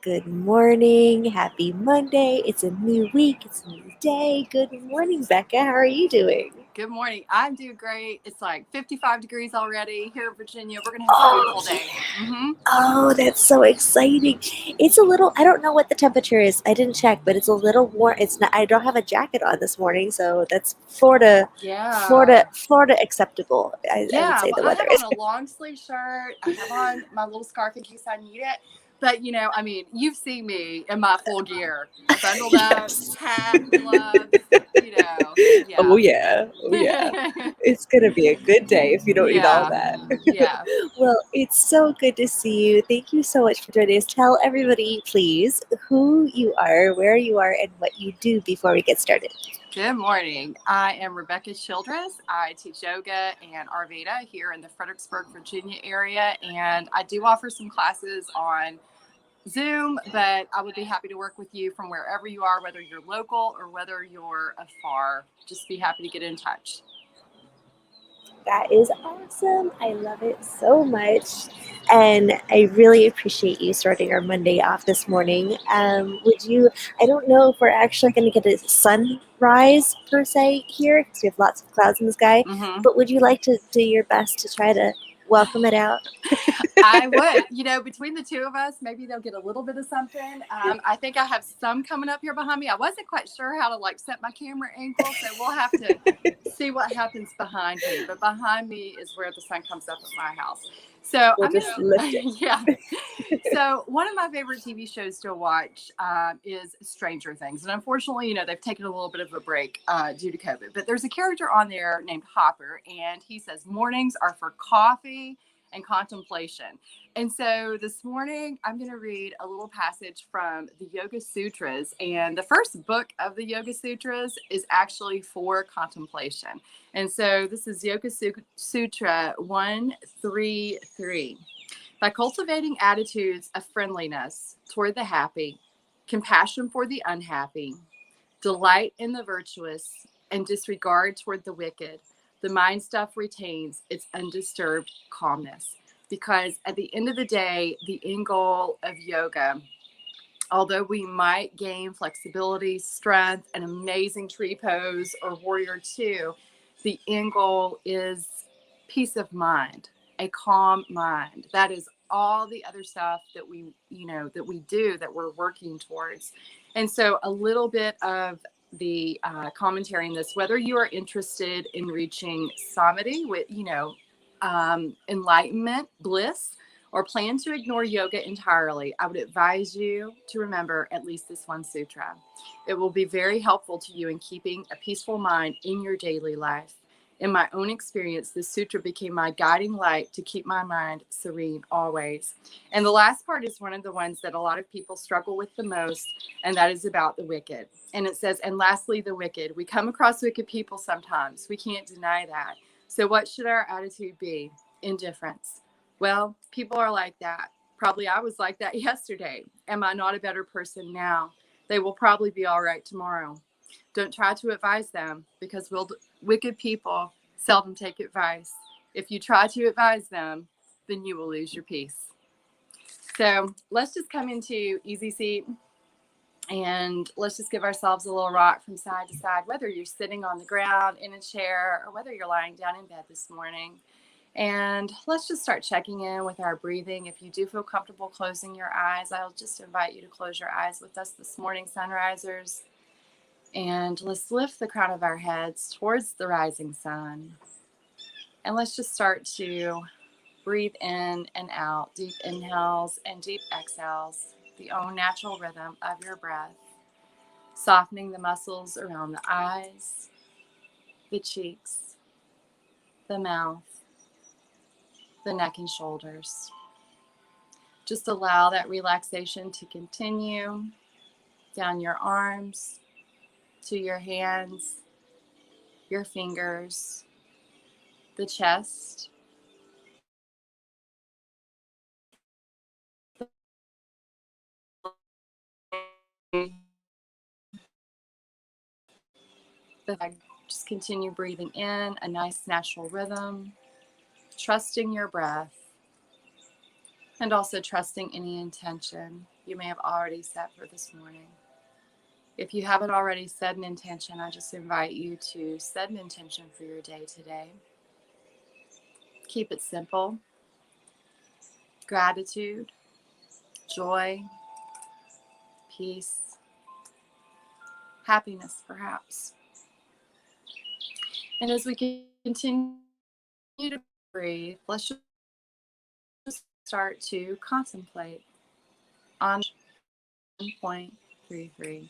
Good morning. Happy Monday. It's a new week. It's a new day. Good morning, Becca. How are you doing? Good morning. I'm doing great. It's like 55 degrees already here in Virginia. We're going to have a Oh, beautiful day. yeah. Oh, that's so exciting. It's a little, I don't know what the temperature is. I didn't check, but it's a little warm. It's not, I don't have a jacket on this morning, so that's Yeah. Florida acceptable. I would Yeah. say Well, the I weather have on is. a long sleeve shirt. I have on my little scarf in case I need it. But, you've seen me in my full gear, bundled up, Yes. hat, gloves, Oh, yeah. yeah. Oh, yeah. It's going to be a good day if you don't need all Yeah. that. Yeah. Well, it's so good to see you. Thank you so much for joining us. Tell everybody, please, who you are, where you are, and what you do before we get started. Good morning. I am Rebecca Childress. I teach yoga and Ayurveda here in the Fredericksburg, Virginia area, and I do offer some classes on Zoom, but I would be happy to work with you from wherever you are, whether you're local or whether you're afar. Just be happy to get in touch. That is awesome. I love it so much. And I really appreciate you starting our Monday off this morning. I don't know if we're actually going to get a sunrise per se here because we have lots of clouds in the sky, Mm-hmm. but would you like to do your best to try to welcome it out? I would. Between the two of us, maybe they'll get a little bit of something. I think I have some coming up here behind me. I wasn't quite sure how to set my camera angle, so we'll have to see what happens behind me. But behind me is where the sun comes up at my house. So We'll I'm just gonna, lift it. yeah. So one of my favorite TV shows to watch is Stranger Things, and unfortunately, they've taken a little bit of a break due to COVID. But there's a character on there named Hopper, and he says mornings are for coffee and contemplation. And so this morning, I'm going to read a little passage from the Yoga Sutras. And the first book of the Yoga Sutras is actually for contemplation. And so this is Yoga Sutra 133. By cultivating attitudes of friendliness toward the happy, compassion for the unhappy, delight in the virtuous, and disregard toward the wicked, the mind stuff retains its undisturbed calmness. Because at the end of the day, the end goal of yoga, although we might gain flexibility, strength, an amazing tree pose, or warrior two, the end goal is peace of mind, a calm mind. That is all the other stuff that we do, that we're working towards. And so a little bit of the commentary in this, whether you are interested in reaching samadhi with, enlightenment, bliss, or plan to ignore yoga entirely, I would advise you to remember at least this one sutra. It will be very helpful to you in keeping a peaceful mind in your daily life. In my own experience, this sutra became my guiding light to keep my mind serene always. And the last part is one of the ones that a lot of people struggle with the most, and that is about the wicked. And it says, and lastly, the wicked. We come across wicked people sometimes. We can't deny that. So what should our attitude be? Indifference. Well, people are like that. Probably I was like that yesterday. Am I not a better person now? They will probably be all right tomorrow. Don't try to advise them because wicked people seldom take advice. If you try to advise them, then you will lose your peace. So let's just come into easy seat and let's just give ourselves a little rock from side to side, whether you're sitting on the ground in a chair or whether you're lying down in bed this morning. And let's just start checking in with our breathing. If you do feel comfortable closing your eyes, I'll just invite you to close your eyes with us this morning, sunrisers. And let's lift the crown of our heads towards the rising sun. And let's just start to breathe in and out, deep inhales and deep exhales, the own natural rhythm of your breath, softening the muscles around the eyes, the cheeks, the mouth, the neck and shoulders. Just allow that relaxation to continue down your arms, to your hands, your fingers, the chest, the just continue breathing in a nice natural rhythm, trusting your breath, And also trusting any intention you may have already set for this morning. If you haven't already set an intention, I just invite you to set an intention for your day today. Keep it simple. Gratitude, joy, peace, happiness, perhaps. And as we continue to breathe, let's just start to contemplate on 1.33.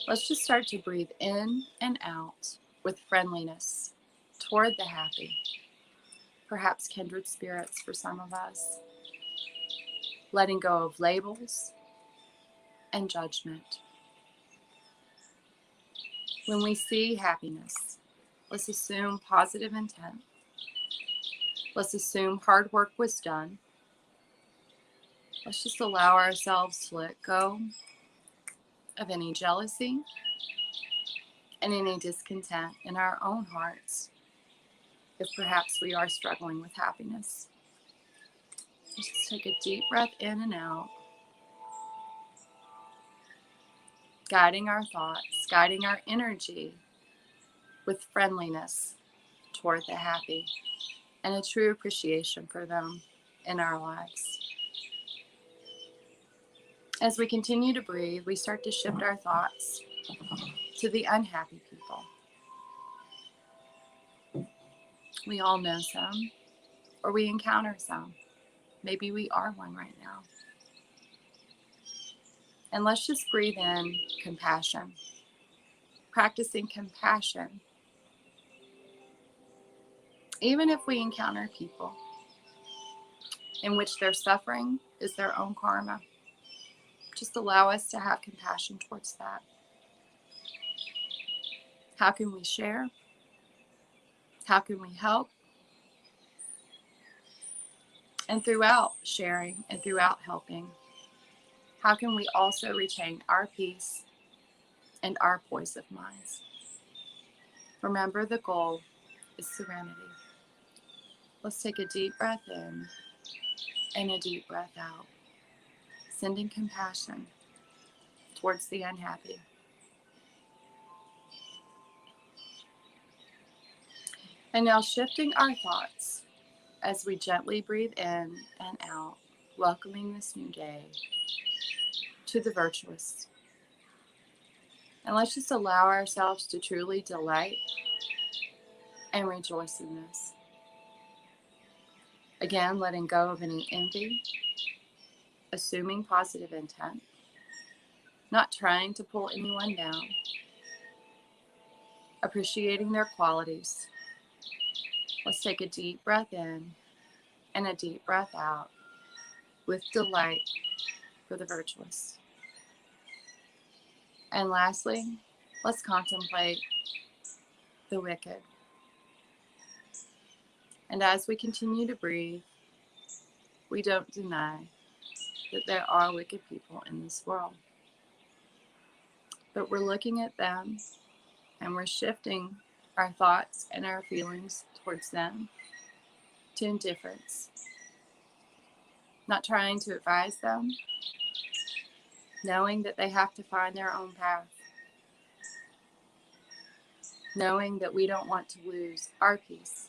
Let's just start to breathe in and out with friendliness toward the happy, perhaps kindred spirits for some of us, letting go of labels and judgment. When we see happiness, let's assume positive intent. Let's assume hard work was done. Let's just allow ourselves to let go of any jealousy and any discontent in our own hearts, if perhaps we are struggling with happiness. Let's just take a deep breath in and out, guiding our thoughts, guiding our energy with friendliness toward the happy and a true appreciation for them in our lives. As we continue to breathe, we start to shift our thoughts to the unhappy people. We all know some, or we encounter some. Maybe we are one right now. And let's just breathe in compassion, practicing compassion. Even if we encounter people in which their suffering is their own karma, just allow us to have compassion towards that. How can we share? How can we help? And throughout sharing and throughout helping, how can we also retain our peace and our poise of minds? Remember, the goal is serenity. Let's take a deep breath in and a deep breath out, sending compassion towards the unhappy. And now shifting our thoughts as we gently breathe in and out, welcoming this new day to the virtuous. And let's just allow ourselves to truly delight and rejoice in this. Again, letting go of any envy, assuming positive intent, not trying to pull anyone down, appreciating their qualities. Let's take a deep breath in and a deep breath out with delight for the virtuous. And lastly, let's contemplate the wicked. And as we continue to breathe, we don't deny that there are wicked people in this world. But we're looking at them and we're shifting our thoughts and our feelings towards them to indifference. Not trying to advise them, knowing that they have to find their own path. Knowing that we don't want to lose our peace.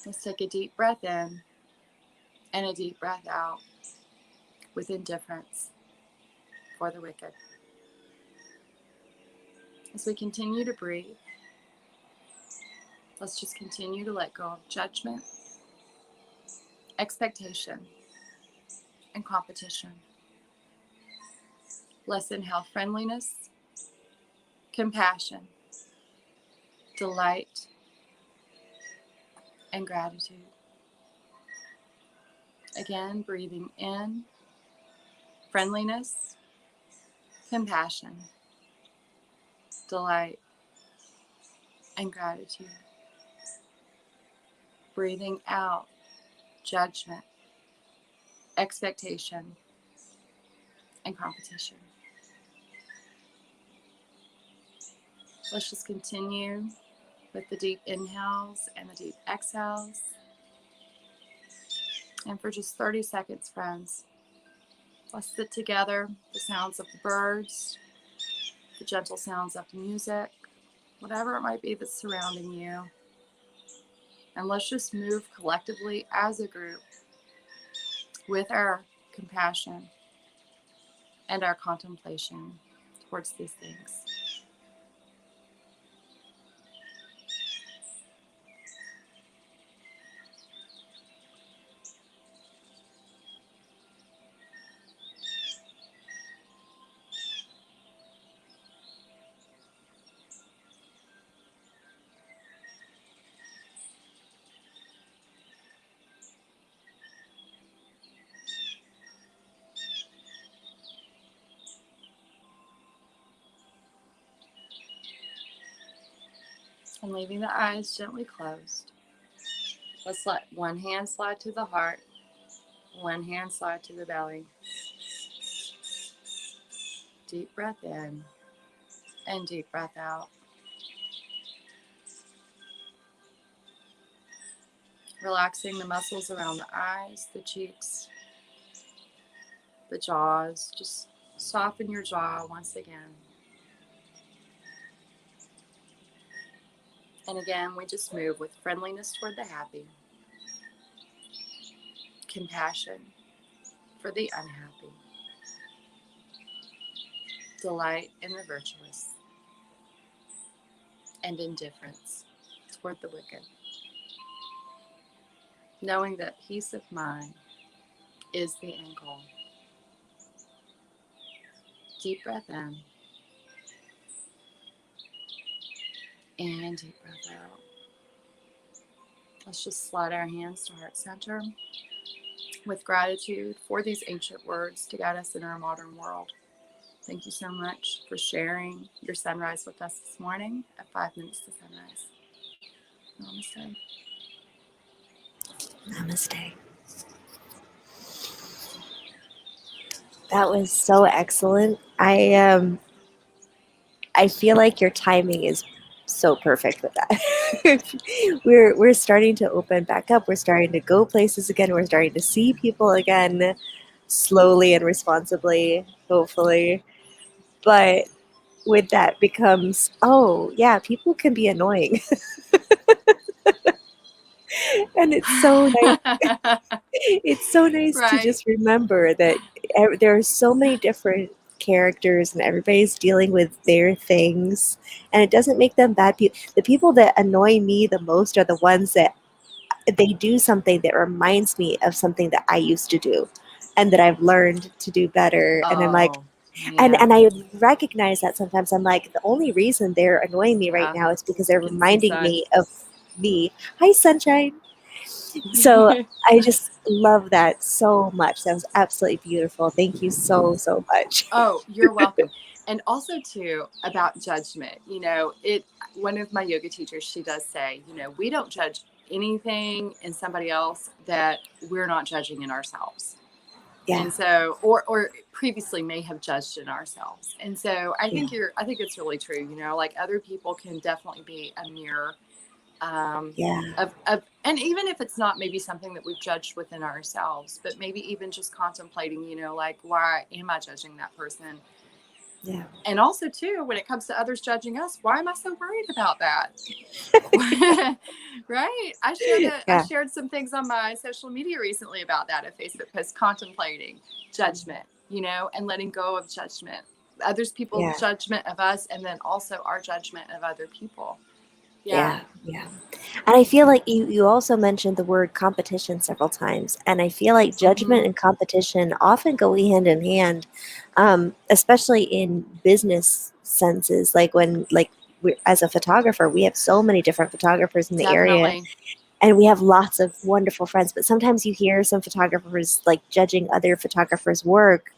Let's take a deep breath in and a deep breath out with indifference for the wicked. As we continue to breathe, let's just continue to let go of judgment, expectation, and competition. Let's inhale friendliness, compassion, delight, and gratitude. Again, breathing in friendliness, compassion, delight, and gratitude. Breathing out judgment, expectation, and competition. Let's just continue with the deep inhales and the deep exhales. And for just 30 seconds, friends, let's sit together, the sounds of the birds, the gentle sounds of the music, whatever it might be that's surrounding you. And let's just move collectively as a group with our compassion and our contemplation towards these things. And leaving the eyes gently closed, let's let one hand slide to the heart, one hand slide to the belly. Deep breath in and deep breath out. Relaxing the muscles around the eyes, the cheeks, the jaws. Just soften your jaw once again. And again, we just move with friendliness toward the happy, compassion for the unhappy, delight in the virtuous, and indifference toward the wicked. Knowing that peace of mind is the end goal. Deep breath in and deep breath out. Let's just slide our hands to heart center with gratitude for these ancient words to guide us in our modern world. Thank you so much for sharing your sunrise with us this morning at 5 minutes to sunrise. Namaste. Namaste. That was so excellent. I feel like your timing is so perfect with that. we're starting to open back up. We're starting to go places again. We're starting to see people again, slowly and responsibly, hopefully. But with that becomes, oh yeah, people can be annoying, and it's so nice. It's so nice to Right. just remember that there are so many different characters and everybody's dealing with their things, and it doesn't make them bad people. The people that annoy me the most are the ones that they do something that reminds me of something that I used to do and that I've learned to do better, and I'm like, Oh, and man. I recognize that sometimes. I'm like, the only reason they're annoying me right Yeah. now is because they're Getting some reminding sun. me of me. Hi, sunshine. So I just love that so much. That was absolutely beautiful. Thank you so, so much. Oh, you're welcome. And also too about judgment. One of my yoga teachers, she does say, we don't judge anything in somebody else that we're not judging in ourselves. Yeah, And so, or previously may have judged in ourselves. And so yeah, I think it's really true, like other people can definitely be a mirror yeah, and even if it's not maybe something that we've judged within ourselves, but maybe even just contemplating, like, why am I judging that person? yeah. And also too, when it comes to others judging us, why am I so worried about that? Right? I Yeah, shared some things on my social media recently about that, a Facebook post contemplating judgment, and letting go of judgment, others people's yeah, judgment of us, and then also our judgment of other people. Yeah. yeah, yeah. And I feel like you also mentioned the word competition several times. And I feel like judgment Mm-hmm. and competition often go hand in hand, especially in business senses. Like as a photographer, we have so many different photographers in the area, Definitely. and we have lots of wonderful friends. But sometimes you hear some photographers like judging other photographers' work,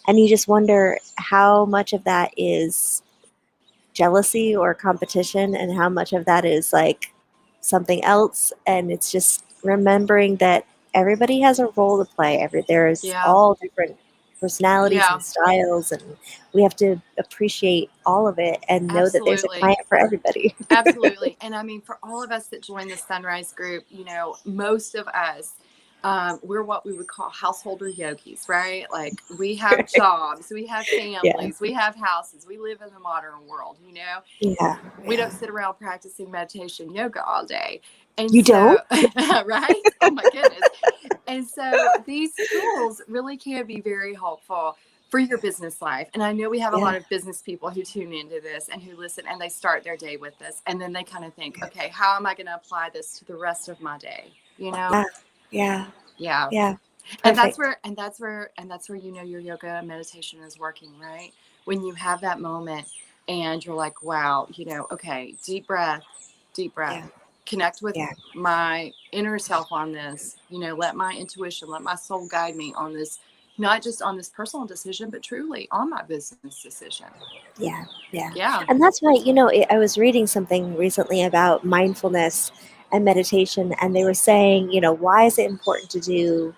and you just wonder how much of that is jealousy or competition and how much of that is like something else. And it's just remembering that everybody has a role to play. There's Yeah. all different. personalities Yeah, and styles, and we have to appreciate all of it and know that there's a absolutely. client for everybody. Absolutely. And I mean, for all of us that join the Sunrise group, most of us, we're what we would call householder yogis, right? Like we have jobs, we have Yeah, families, we have houses, we live in the modern world. yeah, We yeah. don't sit around practicing meditation yoga all day. And You so, don't? right? Oh my goodness. And so these tools really can be very helpful for your business life. And I know we have a Yeah, lot of business people who tune into this and who listen and they start their day with this. And then they kind of think, okay, how am I going to apply this to the rest of my day? You know? yeah, yeah, Yeah. yeah. And that's Perfect. where your yoga meditation is working, right? When you have that moment and you're like, wow, okay, deep breath, Yeah, connect with yeah, my inner self on this, let my intuition, let my soul guide me on this, not just on this personal decision, but truly on my business decision. yeah, yeah. Yeah, And that's why, I was reading something recently about mindfulness and meditation, and they were saying, why is it important to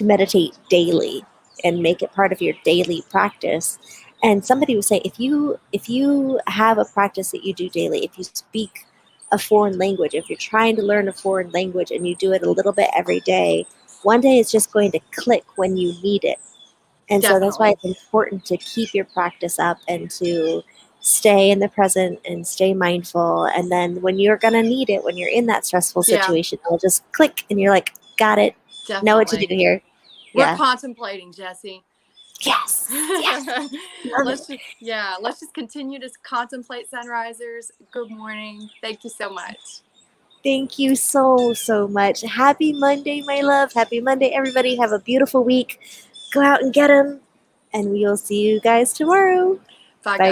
meditate daily and make it part of your daily practice? And somebody was saying, if you have a practice that you do daily, if you speak a foreign language, if you're trying to learn a foreign language and you do it a little bit every day, one day it's just going to click when you need it. And so that's why definitely. it's important to keep your practice up and to stay in the present and stay mindful. And then when you're going to need it, when you're in that stressful Yeah, situation, it'll just click and you're like, got it, know what to do definitely. here. We're Yeah. contemplating, Jesse. Yes. Yes. Love it. Let's just continue to contemplate sunrisers. Good morning. Thank you so much. Thank you so, so much. Happy Monday, my love. Happy Monday, everybody. Have a beautiful week. Go out and get them. And we will see you guys tomorrow. Bye, Bye. guys.